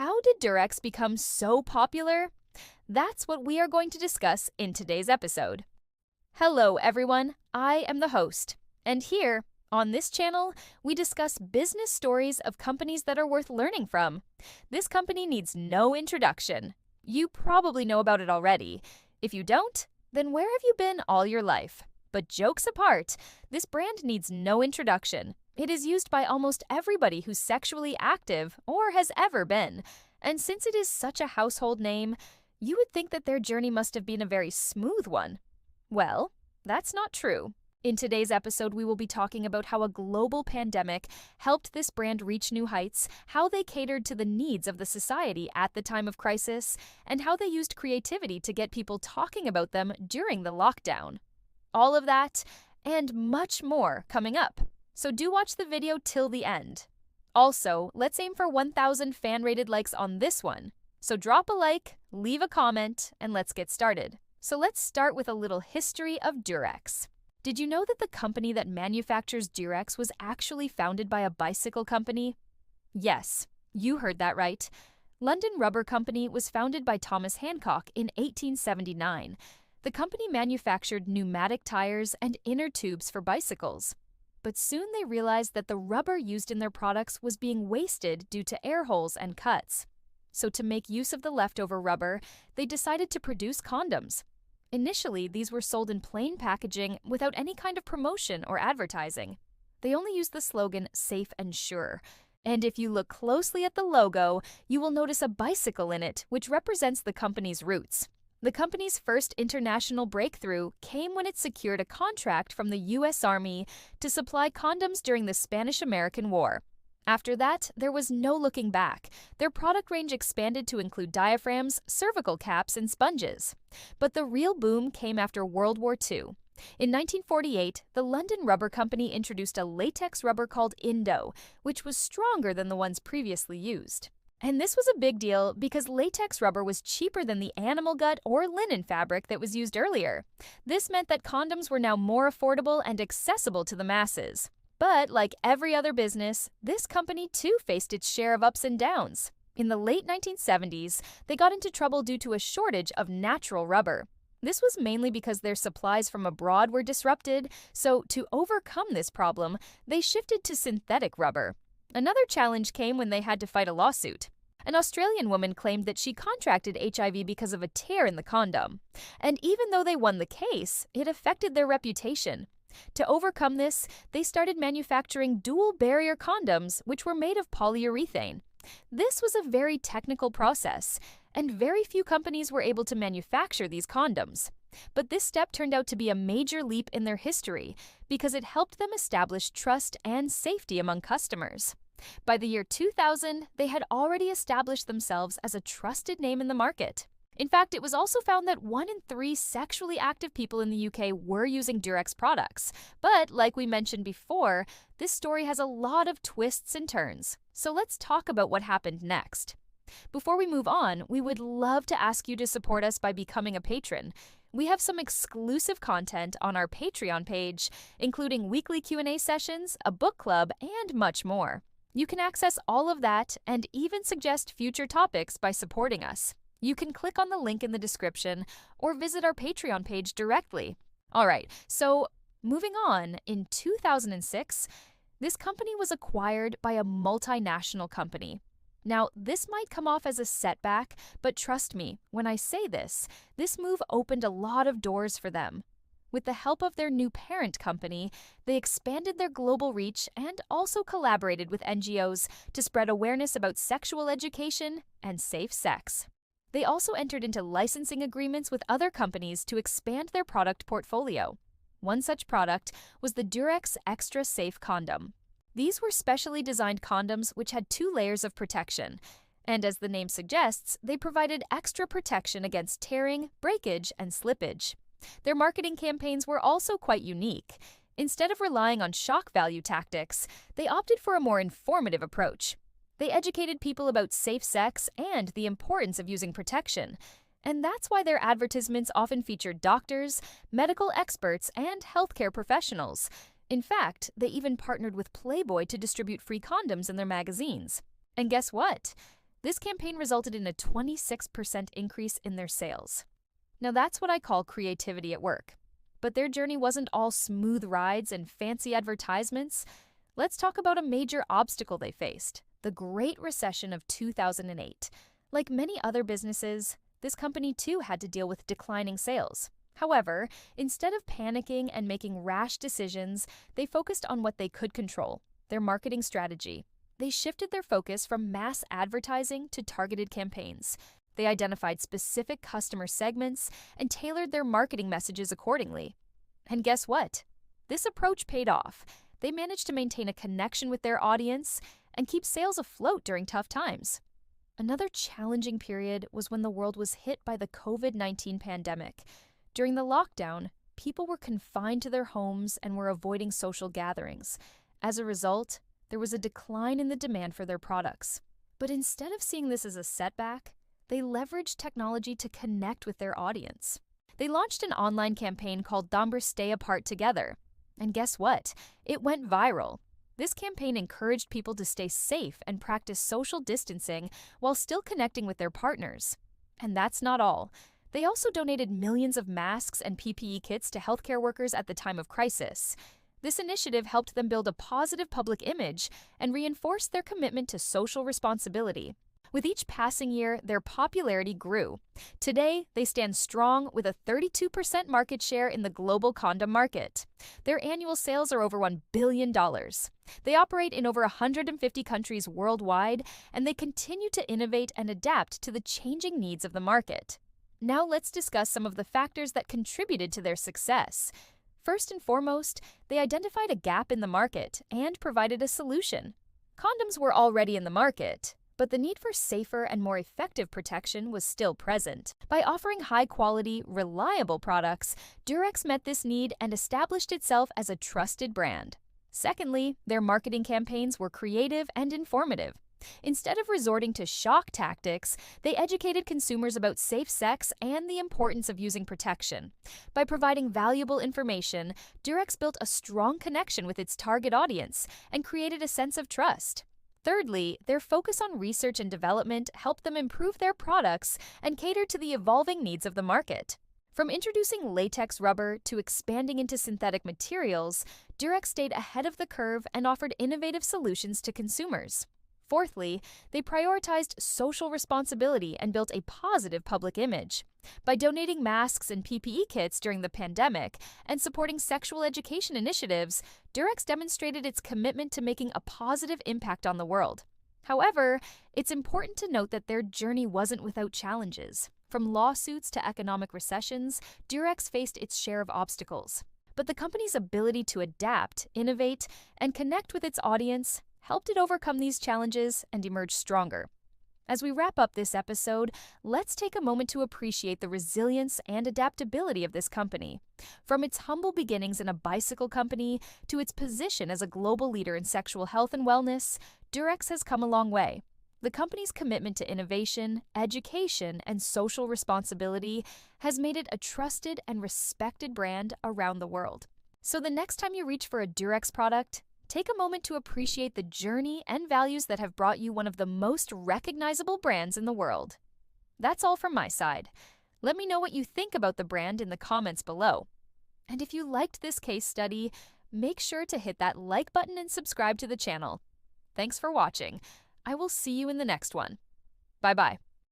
How did Durex become so popular? That's what we are going to discuss in today's episode. Hello, everyone. I am the host. And here, on this channel, we discuss business stories of companies that are worth learning from. This company needs no introduction. You probably know about it already. If you don't, then where have you been all your life? But jokes apart, this brand needs no introduction. It is used by almost everybody who's sexually active or has ever been. And since it is such a household name, you would think that their journey must have been a very smooth one. Well, that's not true. In today's episode, we will be talking about how a global pandemic helped this brand reach new heights, how they catered to the needs of the society at the time of crisis, and how they used creativity to get people talking about them during the lockdown. All of that and much more coming up. So do watch the video till the end. Also, let's aim for 1,000 fan-rated likes on this one. So drop a like, leave a comment, and let's get started. So let's start with a little history of Durex. Did you know that the company that manufactures Durex was actually founded by a bicycle company? Yes, you heard that right. London Rubber Company was founded by Thomas Hancock in 1879. The company manufactured pneumatic tires and inner tubes for bicycles. But soon they realized that the rubber used in their products was being wasted due to air holes and cuts. So to make use of the leftover rubber, they decided to produce condoms. Initially, these were sold in plain packaging without any kind of promotion or advertising. They only used the slogan "safe and sure." And if you look closely at the logo, you will notice a bicycle in it, which represents the company's roots. The company's first international breakthrough came when it secured a contract from the U.S. Army to supply condoms during the Spanish-American War. After that, there was no looking back. Their product range expanded to include diaphragms, cervical caps, and sponges. But the real boom came after World War II. In 1948, the London Rubber Company introduced a latex rubber called Indo, which was stronger than the ones previously used. And this was a big deal because latex rubber was cheaper than the animal gut or linen fabric that was used earlier. This meant that condoms were now more affordable and accessible to the masses. But like every other business, this company too faced its share of ups and downs. In the late 1970s, they got into trouble due to a shortage of natural rubber. This was mainly because their supplies from abroad were disrupted, so to overcome this problem, they shifted to synthetic rubber. Another challenge came when they had to fight a lawsuit. An Australian woman claimed that she contracted HIV because of a tear in the condom. And even though they won the case, it affected their reputation. To overcome this, they started manufacturing dual-barrier condoms, which were made of polyurethane. This was a very technical process, and very few companies were able to manufacture these condoms. But this step turned out to be a major leap in their history because it helped them establish trust and safety among customers. By the year 2000, they had already established themselves as a trusted name in the market. In fact, it was also found that 1 in 3 sexually active people in the UK were using Durex products. But, like we mentioned before, this story has a lot of twists and turns. So let's talk about what happened next. Before we move on, we would love to ask you to support us by becoming a patron. We have some exclusive content on our Patreon page, including weekly Q&A sessions, a book club, and much more. You can access all of that and even suggest future topics by supporting us. You can click on the link in the description or visit our Patreon page directly. All right, so moving on, in 2006, this company was acquired by a multinational company. Now, this might come off as a setback, but trust me, when I say this move opened a lot of doors for them. With the help of their new parent company, they expanded their global reach and also collaborated with NGOs to spread awareness about sexual education and safe sex. They also entered into licensing agreements with other companies to expand their product portfolio. One such product was the Durex Extra Safe Condom. These were specially designed condoms which had 2 layers of protection. And as the name suggests, they provided extra protection against tearing, breakage, and slippage. Their marketing campaigns were also quite unique. Instead of relying on shock value tactics, they opted for a more informative approach. They educated people about safe sex and the importance of using protection. And that's why their advertisements often featured doctors, medical experts, and healthcare professionals. In fact, they even partnered with Playboy to distribute free condoms in their magazines. And guess what? This campaign resulted in a 26% increase in their sales. Now that's what I call creativity at work. But their journey wasn't all smooth rides and fancy advertisements. Let's talk about a major obstacle they faced: the Great Recession of 2008. Like many other businesses, this company too had to deal with declining sales. However, instead of panicking and making rash decisions, they focused on what they could control: their marketing strategy. They shifted their focus from mass advertising to targeted campaigns. They identified specific customer segments and tailored their marketing messages accordingly. And guess what? This approach paid off. They managed to maintain a connection with their audience and keep sales afloat during tough times. Another challenging period was when the world was hit by the COVID-19 pandemic. During the lockdown, people were confined to their homes and were avoiding social gatherings. As a result, there was a decline in the demand for their products. But instead of seeing this as a setback, they leveraged technology to connect with their audience. They launched an online campaign called Stay Apart Together. And guess what? It went viral. This campaign encouraged people to stay safe and practice social distancing while still connecting with their partners. And that's not all. They also donated millions of masks and PPE kits to healthcare workers at the time of crisis. This initiative helped them build a positive public image and reinforce their commitment to social responsibility. With each passing year, their popularity grew. Today, they stand strong with a 32% market share in the global condom market. Their annual sales are over $1 billion. They operate in over 150 countries worldwide, and they continue to innovate and adapt to the changing needs of the market. Now let's discuss some of the factors that contributed to their success. First and foremost, they identified a gap in the market and provided a solution. Condoms were already in the market, but the need for safer and more effective protection was still present. By offering high-quality, reliable products, Durex met this need and established itself as a trusted brand. Secondly, their marketing campaigns were creative and informative. Instead of resorting to shock tactics, they educated consumers about safe sex and the importance of using protection. By providing valuable information, Durex built a strong connection with its target audience and created a sense of trust. Thirdly, their focus on research and development helped them improve their products and cater to the evolving needs of the market. From introducing latex rubber to expanding into synthetic materials, Durex stayed ahead of the curve and offered innovative solutions to consumers. Fourthly, they prioritized social responsibility and built a positive public image. By donating masks and PPE kits during the pandemic and supporting sexual education initiatives, Durex demonstrated its commitment to making a positive impact on the world. However, it's important to note that their journey wasn't without challenges. From lawsuits to economic recessions, Durex faced its share of obstacles. But the company's ability to adapt, innovate, and connect with its audience helped it overcome these challenges and emerge stronger. As we wrap up this episode, let's take a moment to appreciate the resilience and adaptability of this company. From its humble beginnings in a bicycle company to its position as a global leader in sexual health and wellness, Durex has come a long way. The company's commitment to innovation, education, and social responsibility has made it a trusted and respected brand around the world. So the next time you reach for a Durex product, take a moment to appreciate the journey and values that have brought you one of the most recognizable brands in the world. That's all from my side. Let me know what you think about the brand in the comments below. And if you liked this case study, make sure to hit that like button and subscribe to the channel. Thanks for watching. I will see you in the next one. Bye-bye.